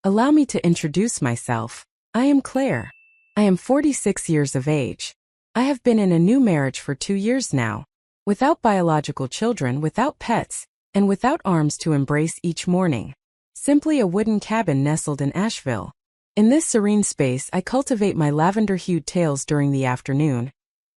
Allow me to introduce myself. I am Claire. I am 46 years of age. I have been in a new marriage for 2 years now, without biological children, without pets, and without arms to embrace each morning. Simply a wooden cabin nestled in Asheville. In this serene space, I cultivate my lavender-hued tales during the afternoon,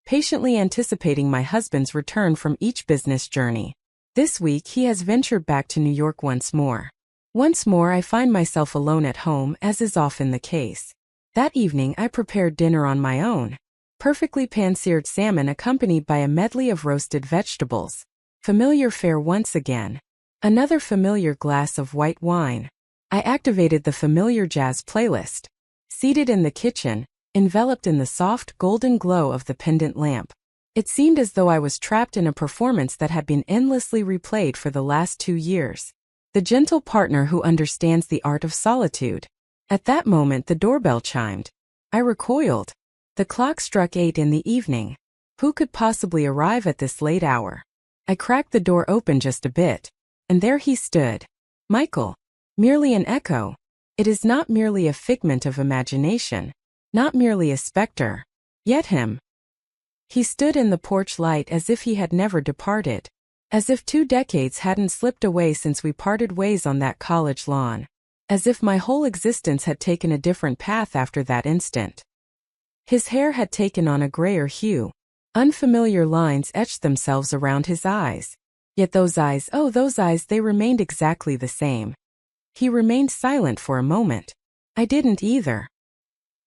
patiently anticipating my husband's return from each business journey. This week, he has ventured back to New York once more. Once more, I find myself alone at home, as is often the case. That evening, I prepared dinner on my own. Perfectly pan-seared salmon accompanied by a medley of roasted vegetables. Familiar fare once again. Another familiar glass of white wine. I activated the familiar jazz playlist. Seated in the kitchen, enveloped in the soft golden glow of the pendant lamp. It seemed as though I was trapped in a performance that had been endlessly replayed for the last 2 years. The gentle partner who understands the art of solitude. At that moment the doorbell chimed. I recoiled. The clock struck 8 in the evening. Who could possibly arrive at this late hour? I cracked the door open just a bit, and there he stood. Michael. Merely an echo. It is not merely a figment of imagination. Not merely a specter. Yet him. He stood in the porch light as if he had never departed. As if 2 decades hadn't slipped away since we parted ways on that college lawn. As if my whole existence had taken a different path after that instant. His hair had taken on a grayer hue. Unfamiliar lines etched themselves around his eyes. Yet those eyes, oh those eyes, they remained exactly the same. He remained silent for a moment. I didn't either.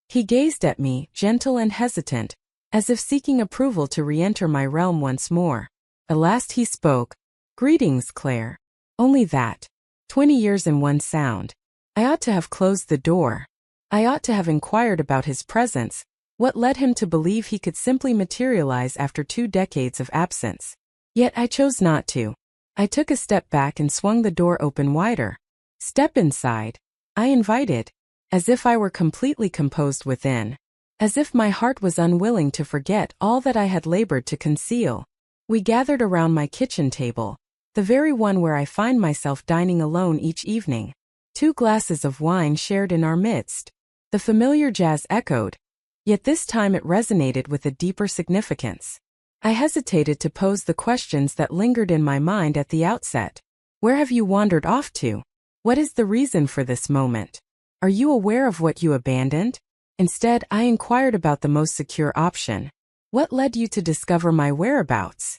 He gazed at me, gentle and hesitant, as if seeking approval to re-enter my realm once more. At last he spoke. Greetings, Claire. Only that. 20 years in one sound. I ought to have closed the door. I ought to have inquired about his presence. What led him to believe he could simply materialize after 2 decades of absence? Yet I chose not to. I took a step back and swung the door open wider. Step inside. I invited. As if I were completely composed within. As if my heart was unwilling to forget all that I had labored to conceal. We gathered around my kitchen table, the very one where I find myself dining alone each evening. 2 glasses of wine shared in our midst. The familiar jazz echoed. Yet this time it resonated with a deeper significance. I hesitated to pose the questions that lingered in my mind at the outset. Where have you wandered off to? What is the reason for this moment? Are you aware of what you abandoned? Instead, I inquired about the most secure option. What led you to discover my whereabouts?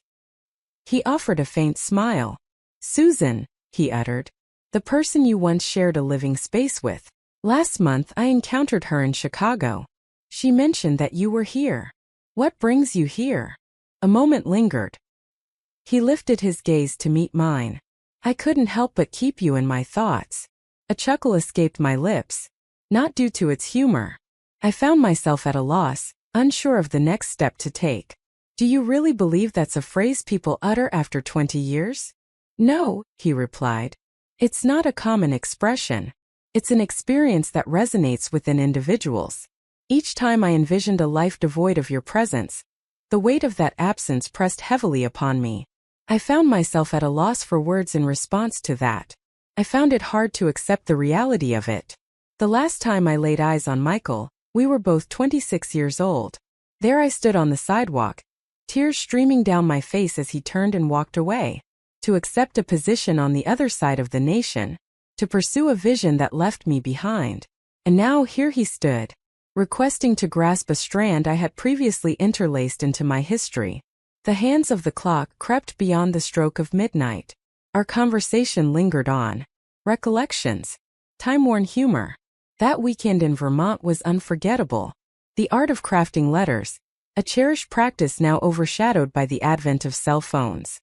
He offered a faint smile. Susan, he uttered. The person you once shared a living space with. Last month I encountered her in Chicago. She mentioned that you were here. What brings you here? A moment lingered. He lifted his gaze to meet mine. I couldn't help but keep you in my thoughts. A chuckle escaped my lips. Not due to its humor. I found myself at a loss, unsure of the next step to take. Do you really believe that's a phrase people utter after 20 years? No, he replied. It's not a common expression. It's an experience that resonates within individuals. Each time I envisioned a life devoid of your presence, the weight of that absence pressed heavily upon me. I found myself at a loss for words in response to that. I found it hard to accept the reality of it. The last time I laid eyes on Michael, we were both 26 years old. There I stood on the sidewalk, tears streaming down my face as he turned and walked away. To accept a position on the other side of the nation, to pursue a vision that left me behind. And now here he stood, requesting to grasp a strand I had previously interlaced into my history. The hands of the clock crept beyond the stroke of midnight. Our conversation lingered on. Recollections. Time-worn humor. That weekend in Vermont was unforgettable. The art of crafting letters, a cherished practice now overshadowed by the advent of cell phones.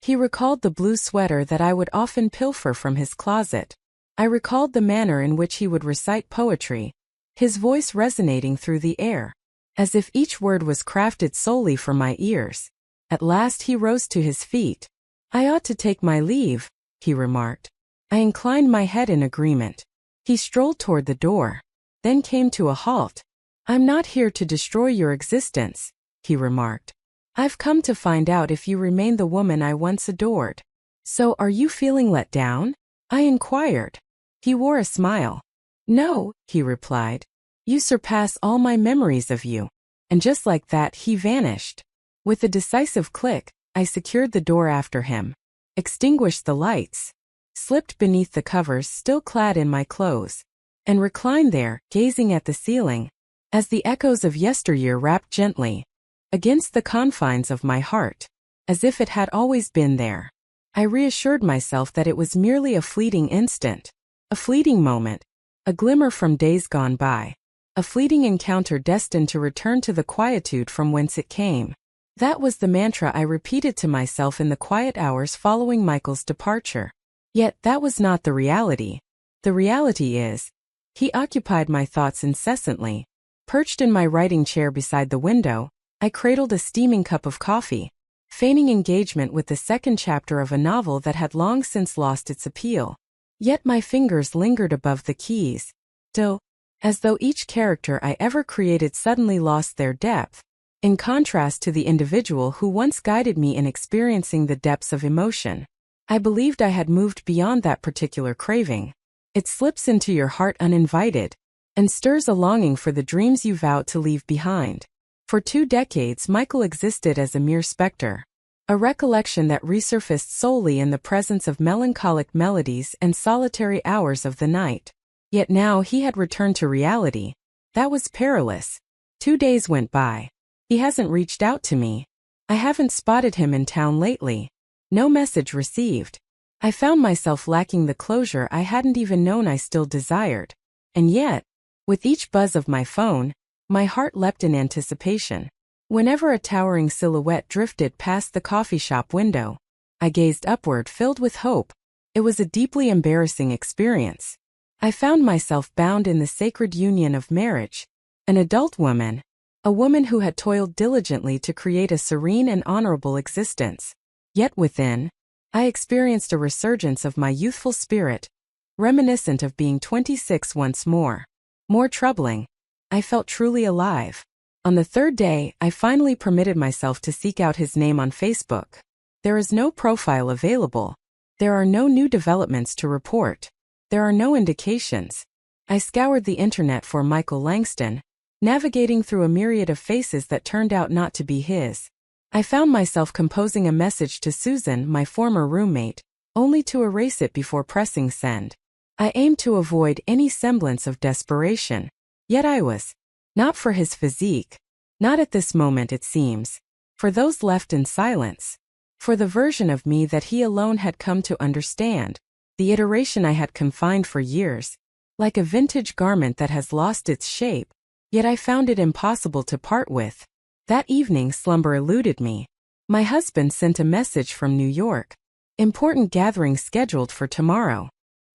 He recalled the blue sweater that I would often pilfer from his closet. I recalled the manner in which he would recite poetry, his voice resonating through the air, as if each word was crafted solely for my ears. At last he rose to his feet. I ought to take my leave, he remarked. I inclined my head in agreement. He strolled toward the door, then came to a halt. I'm not here to destroy your existence, he remarked. I've come to find out if you remain the woman I once adored. So are you feeling let down? I inquired. He wore a smile. "No," he replied. "You surpass all my memories of you." And just like that, he vanished. With a decisive click, I secured the door after him, extinguished the lights, slipped beneath the covers still clad in my clothes, and reclined there, gazing at the ceiling, as the echoes of yesteryear rapped gently against the confines of my heart, as if it had always been there. I reassured myself that it was merely a fleeting instant, a fleeting moment, a glimmer from days gone by, a fleeting encounter destined to return to the quietude from whence it came. That was the mantra I repeated to myself in the quiet hours following Michael's departure. Yet that was not the reality. The reality is, he occupied my thoughts incessantly. Perched in my writing chair beside the window, I cradled a steaming cup of coffee, feigning engagement with the second chapter of a novel that had long since lost its appeal. Yet my fingers lingered above the keys, as though each character I ever created suddenly lost their depth, in contrast to the individual who once guided me in experiencing the depths of emotion. I believed I had moved beyond that particular craving. It slips into your heart uninvited, and stirs a longing for the dreams you vowed to leave behind. For 2 decades, Michael existed as a mere specter, a recollection that resurfaced solely in the presence of melancholic melodies and solitary hours of the night. Yet now he had returned to reality. That was perilous. 2 days went by. He hasn't reached out to me. I haven't spotted him in town lately. No message received. I found myself lacking the closure I hadn't even known I still desired. And yet, with each buzz of my phone, my heart leapt in anticipation. Whenever a towering silhouette drifted past the coffee shop window, I gazed upward filled with hope. It was a deeply embarrassing experience. I found myself bound in the sacred union of marriage. An adult woman, a woman who had toiled diligently to create a serene and honorable existence. Yet within, I experienced a resurgence of my youthful spirit, reminiscent of being 26 once more. More troubling, I felt truly alive. On the 3rd day, I finally permitted myself to seek out his name on Facebook. There is no profile available. There are no new developments to report. There are no indications. I scoured the internet for Michael Langston, navigating through a myriad of faces that turned out not to be his. I found myself composing a message to Susan, my former roommate, only to erase it before pressing send. I aimed to avoid any semblance of desperation. Yet I was. Not for his physique. Not at this moment, it seems. For those left in silence. For the version of me that he alone had come to understand. The iteration I had confined for years. Like a vintage garment that has lost its shape. Yet I found it impossible to part with. That evening slumber eluded me. My husband sent a message from New York. Important gathering scheduled for tomorrow.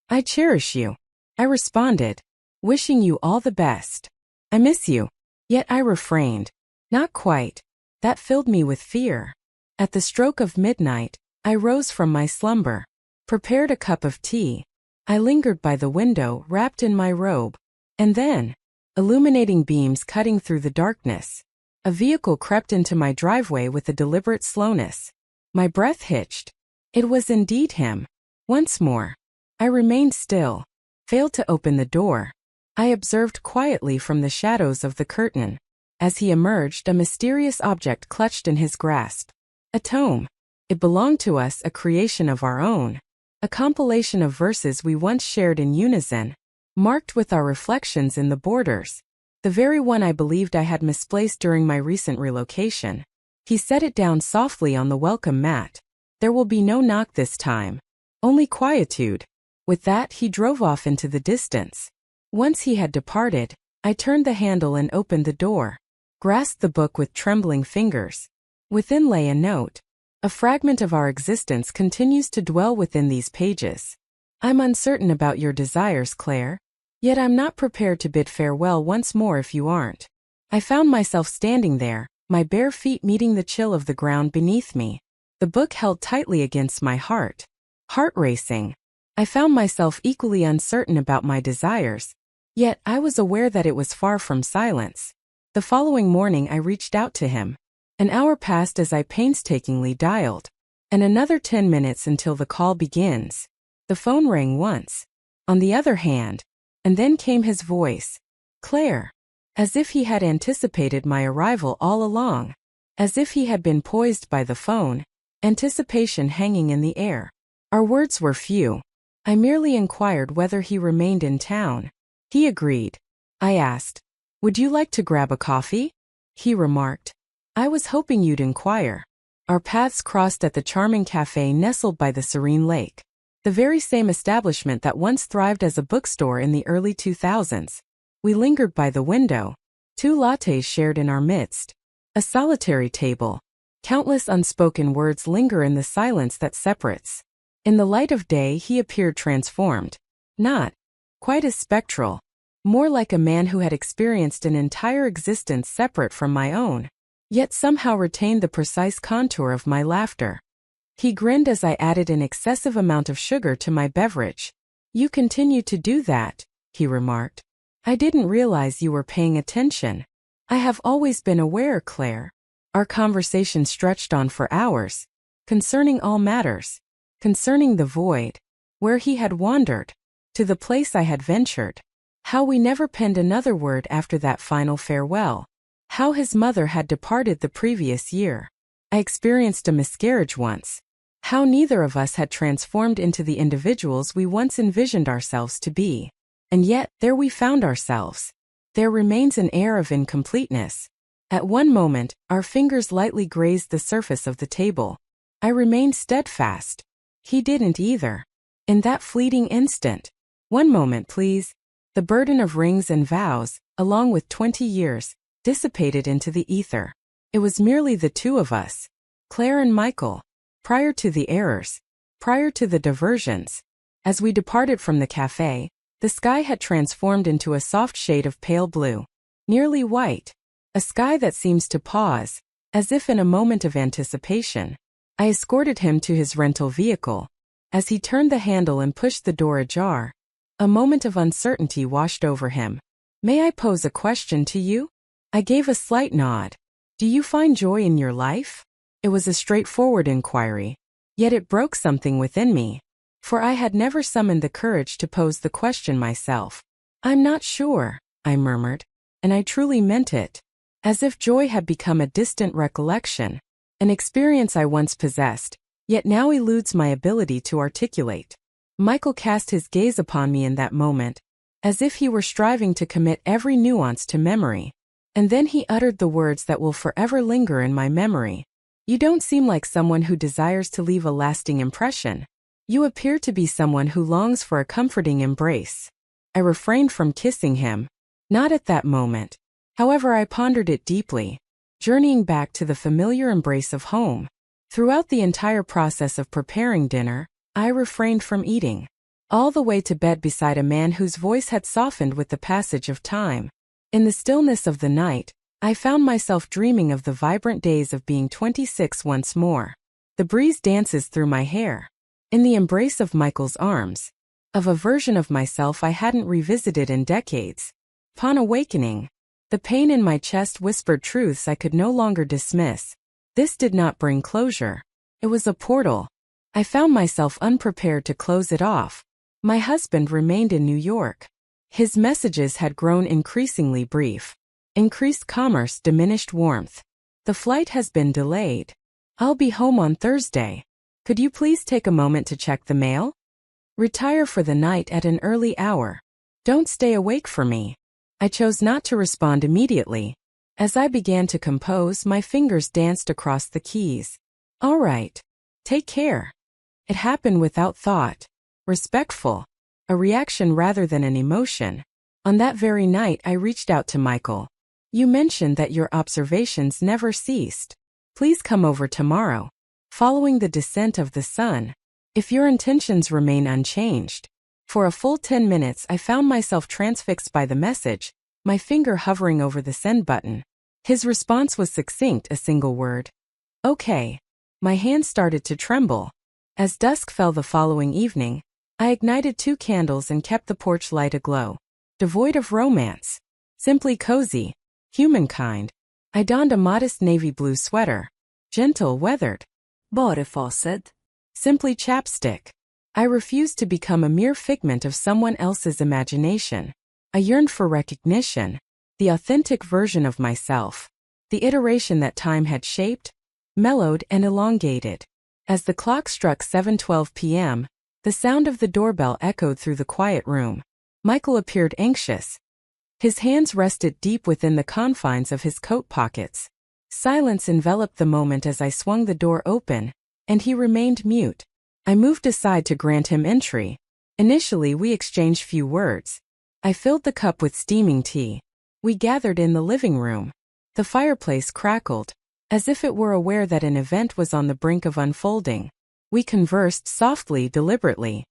I cherish you. I responded. Wishing you all the best. I miss you. Yet I refrained. Not quite. That filled me with fear. At the stroke of midnight, I rose from my slumber. Prepared a cup of tea. I lingered by the window wrapped in my robe. And then, illuminating beams cutting through the darkness, a vehicle crept into my driveway with a deliberate slowness. My breath hitched. It was indeed him. Once more. I remained still. Failed to open the door. I observed quietly from the shadows of the curtain. As he emerged, a mysterious object clutched in his grasp. A tome. It belonged to us, a creation of our own. A compilation of verses we once shared in unison, marked with our reflections in the borders. The very one I believed I had misplaced during my recent relocation. He set it down softly on the welcome mat. There will be no knock this time. Only quietude. With that, he drove off into the distance. Once he had departed, I turned the handle and opened the door. Grasped the book with trembling fingers. Within lay a note. A fragment of our existence continues to dwell within these pages. I'm uncertain about your desires, Claire. Yet I'm not prepared to bid farewell once more if you aren't. I found myself standing there, my bare feet meeting the chill of the ground beneath me. The book held tightly against my heart. Heart racing. I found myself equally uncertain about my desires. Yet I was aware that it was far from silence. The following morning I reached out to him. An hour passed as I painstakingly dialed. And another 10 minutes until the call begins. The phone rang once. On the other hand, And then came his voice. Claire. As if he had anticipated my arrival all along. As if he had been poised by the phone, anticipation hanging in the air. Our words were few. I merely inquired whether he remained in town. He agreed. I asked, "Would you like to grab a coffee?" He remarked, "I was hoping you'd inquire." Our paths crossed at the charming cafe nestled by the serene lake. The very same establishment that once thrived as a bookstore in the early 2000s. We lingered by the window. 2 lattes shared in our midst. A solitary table. Countless unspoken words linger in the silence that separates. In the light of day he appeared transformed. Not quite as spectral. More like a man who had experienced an entire existence separate from my own, yet somehow retained the precise contour of my laughter. He grinned as I added an excessive amount of sugar to my beverage. "You continue to do that," he remarked. "I didn't realize you were paying attention." "I have always been aware, Claire." Our conversation stretched on for hours, concerning all matters, concerning the void, where he had wandered, to the place I had ventured. How we never penned another word after that final farewell. How his mother had departed the previous year. I experienced a miscarriage once. How neither of us had transformed into the individuals we once envisioned ourselves to be. And yet, there we found ourselves. There remains an air of incompleteness. At one moment, our fingers lightly grazed the surface of the table. I remained steadfast. He didn't either. In that fleeting instant. "One moment, please." The burden of rings and vows, along with 20 years, dissipated into the ether. It was merely the two of us. Claire and Michael. Prior to the errors. Prior to the diversions. As we departed from the cafe, the sky had transformed into a soft shade of pale blue. Nearly white. A sky that seems to pause, as if in a moment of anticipation. I escorted him to his rental vehicle. As he turned the handle and pushed the door ajar, a moment of uncertainty washed over him. "May I pose a question to you?" I gave a slight nod. "Do you find joy in your life?" It was a straightforward inquiry, yet it broke something within me, for I had never summoned the courage to pose the question myself. "I'm not sure," I murmured, and I truly meant it. As if joy had become a distant recollection, an experience I once possessed, yet now eludes my ability to articulate. Michael cast his gaze upon me in that moment, as if he were striving to commit every nuance to memory. And then he uttered the words that will forever linger in my memory. "You don't seem like someone who desires to leave a lasting impression. You appear to be someone who longs for a comforting embrace." I refrained from kissing him. Not at that moment. However, I pondered it deeply, journeying back to the familiar embrace of home. Throughout the entire process of preparing dinner, I refrained from eating, all the way to bed beside a man whose voice had softened with the passage of time. In the stillness of the night, I found myself dreaming of the vibrant days of being 26 once more. The breeze dances through my hair. In the embrace of Michael's arms. Of a version of myself I hadn't revisited in decades. Upon awakening, the pain in my chest whispered truths I could no longer dismiss. This did not bring closure. It was a portal. I found myself unprepared to close it off. My husband remained in New York. His messages had grown increasingly brief. Increased commerce, diminished warmth. "The flight has been delayed. I'll be home on Thursday. Could you please take a moment to check the mail? Retire for the night at an early hour. Don't stay awake for me." I chose not to respond immediately. As I began to compose, my fingers danced across the keys. "All right. Take care." It happened without thought. Respectful. A reaction rather than an emotion. On that very night I reached out to Michael. "You mentioned that your observations never ceased. Please come over tomorrow. Following the descent of the sun. If your intentions remain unchanged." For a full 10 minutes I found myself transfixed by the message, my finger hovering over the send button. His response was succinct, a single word. "Okay." My hands started to tremble. As dusk fell the following evening, I ignited 2 candles and kept the porch light aglow. Devoid of romance. Simply cozy. Humankind. I donned a modest navy blue sweater. Gentle, weathered. Bare facet. Simply chapstick. I refused to become a mere figment of someone else's imagination. I yearned for recognition, the authentic version of myself, the iteration that time had shaped, mellowed, and elongated. As the clock struck 7:12 p.m., the sound of the doorbell echoed through the quiet room. Michael appeared anxious. His hands rested deep within the confines of his coat pockets. Silence enveloped the moment as I swung the door open, and he remained mute. I moved aside to grant him entry. Initially, we exchanged few words. I filled the cup with steaming tea. We gathered in the living room. The fireplace crackled, as if it were aware that an event was on the brink of unfolding. We conversed softly, deliberately.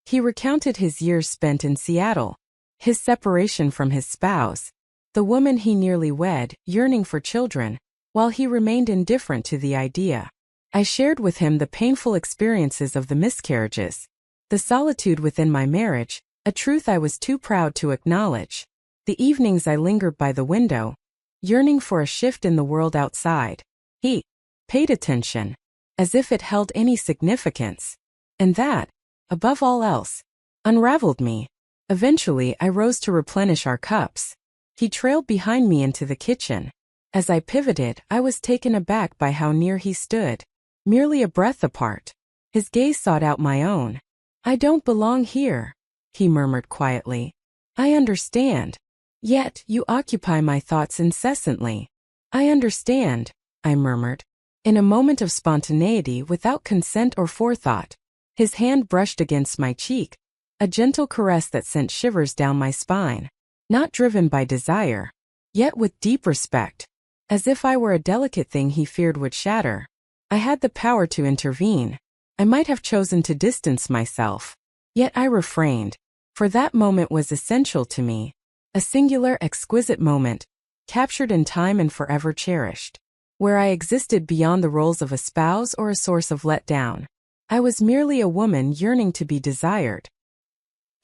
He recounted his years spent in Seattle, his separation from his spouse, the woman he nearly wed, yearning for children, while he remained indifferent to the idea. I shared with him the painful experiences of the miscarriages, the solitude within my marriage, a truth I was too proud to acknowledge. The evenings I lingered by the window, yearning for a shift in the world outside. He paid attention, as if it held any significance. And that, above all else, unraveled me. Eventually, I rose to replenish our cups. He trailed behind me into the kitchen. As I pivoted, I was taken aback by how near he stood, merely a breath apart. His gaze sought out my own. "I don't belong here," he murmured quietly. "I understand. Yet, you occupy my thoughts incessantly." "I understand," I murmured, in a moment of spontaneity without consent or forethought. His hand brushed against my cheek, a gentle caress that sent shivers down my spine. Not driven by desire, yet with deep respect, as if I were a delicate thing he feared would shatter. I had the power to intervene. I might have chosen to distance myself, yet I refrained, for that moment was essential to me, a singular, exquisite moment, captured in time and forever cherished, where I existed beyond the roles of a spouse or a source of letdown. I was merely a woman yearning to be desired.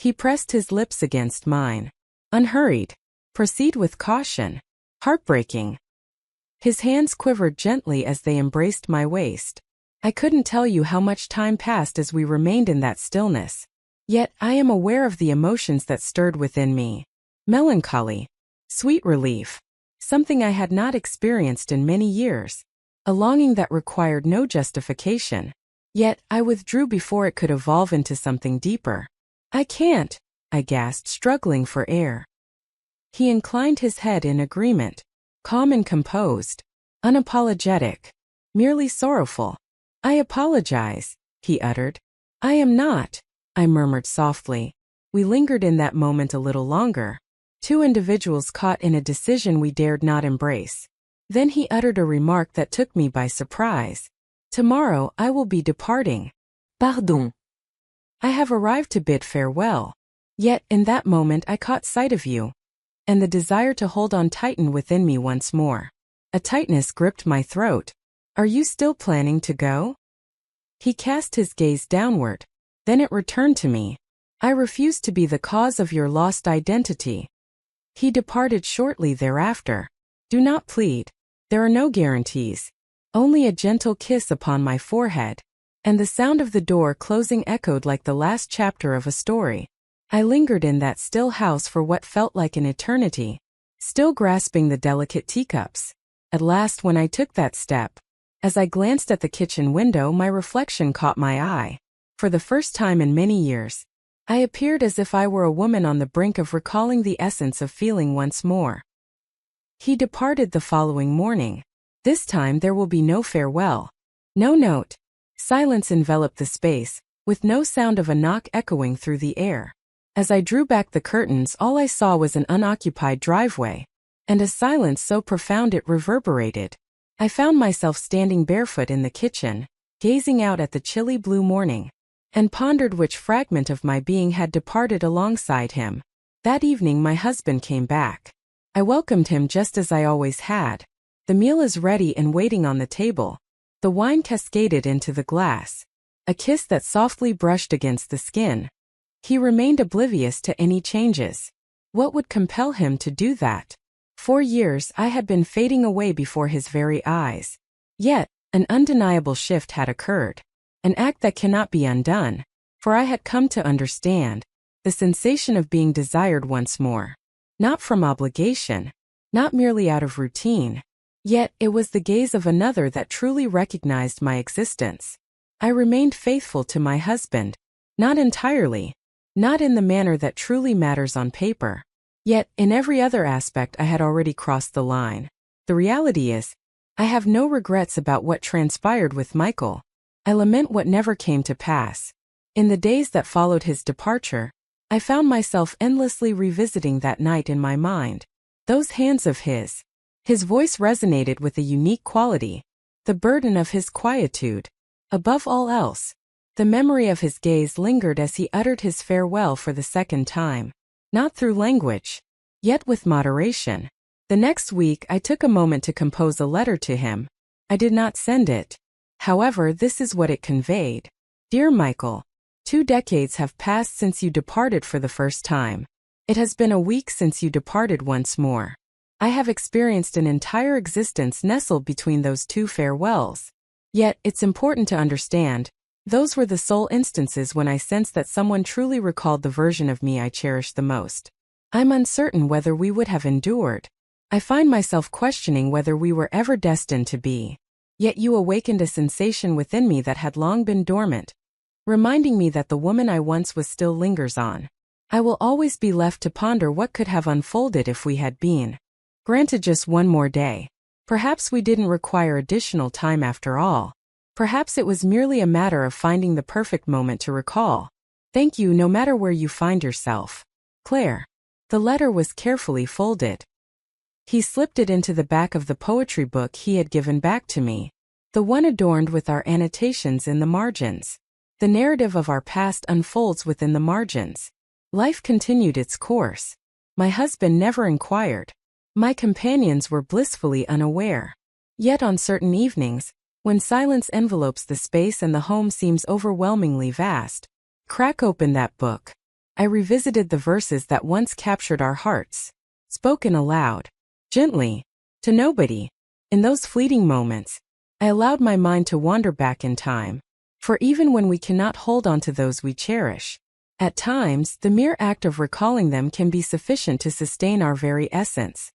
He pressed his lips against mine. "Unhurried. Proceed with caution." Heartbreaking. His hands quivered gently as they embraced my waist. I couldn't tell you how much time passed as we remained in that stillness. Yet I am aware of the emotions that stirred within me. Melancholy. Sweet relief. Something I had not experienced in many years. A longing that required no justification. Yet I withdrew before it could evolve into something deeper. "I can't," I gasped, struggling for air. He inclined his head in agreement, calm and composed, unapologetic, merely sorrowful. "I apologize," he uttered. "I am not," I murmured softly. We lingered in that moment a little longer, two individuals caught in a decision we dared not embrace. Then he uttered a remark that took me by surprise. "Tomorrow I will be departing." "Pardon." "I have arrived to bid farewell." Yet in that moment I caught sight of you, and the desire to hold on tightened within me once more. A tightness gripped my throat. "Are you still planning to go?" He cast his gaze downward. Then it returned to me. "I refuse to be the cause of your lost identity." He departed shortly thereafter. Do not plead. There are no guarantees. Only a gentle kiss upon my forehead, and the sound of the door closing echoed like the last chapter of a story. I lingered in that still house for what felt like an eternity, still grasping the delicate teacups. At last, when I took that step, as I glanced at the kitchen window, my reflection caught my eye. For the first time in many years, I appeared as if I were a woman on the brink of recalling the essence of feeling once more. He departed the following morning. This time there will be no farewell, no note. Silence enveloped the space, with no sound of a knock echoing through the air. As I drew back the curtains, all I saw was an unoccupied driveway, and a silence so profound it reverberated. I found myself standing barefoot in the kitchen, gazing out at the chilly blue morning, and pondered which fragment of my being had departed alongside him. That evening my husband came back. I welcomed him just as I always had. The meal is ready and waiting on the table. The wine cascaded into the glass. A kiss that softly brushed against the skin. He remained oblivious to any changes. What would compel him to do that? For years I had been fading away before his very eyes. Yet, an undeniable shift had occurred. An act that cannot be undone. For I had come to understand the sensation of being desired once more. Not from obligation, not merely out of routine. Yet it was the gaze of another that truly recognized my existence. I remained faithful to my husband. Not entirely. Not in the manner that truly matters on paper. Yet, in every other aspect I had already crossed the line. The reality is, I have no regrets about what transpired with Michael. I lament what never came to pass. In the days that followed his departure, I found myself endlessly revisiting that night in my mind. Those hands of his. His voice resonated with a unique quality. The burden of his quietude. Above all else, the memory of his gaze lingered as he uttered his farewell for the second time. Not through language, yet with moderation. The next week I took a moment to compose a letter to him. I did not send it. However, this is what it conveyed. Dear Michael, 2 decades have passed since you departed for the first time. It has been a week since you departed once more. I have experienced an entire existence nestled between those 2 farewells. Yet, it's important to understand, those were the sole instances when I sensed that someone truly recalled the version of me I cherished the most. I'm uncertain whether we would have endured. I find myself questioning whether we were ever destined to be. Yet you awakened a sensation within me that had long been dormant, reminding me that the woman I once was still lingers on. I will always be left to ponder what could have unfolded if we had been granted just one more day. Perhaps we didn't require additional time after all. Perhaps it was merely a matter of finding the perfect moment to recall. Thank you no matter where you find yourself. Claire. The letter was carefully folded. He slipped it into the back of the poetry book he had given back to me, the one adorned with our annotations in the margins. The narrative of our past unfolds within the margins. Life continued its course. My husband never inquired. My companions were blissfully unaware. Yet on certain evenings, when silence envelopes the space and the home seems overwhelmingly vast, crack open that book. I revisited the verses that once captured our hearts, spoken aloud, gently, to nobody. In those fleeting moments, I allowed my mind to wander back in time. For even when we cannot hold on to those we cherish, at times the mere act of recalling them can be sufficient to sustain our very essence.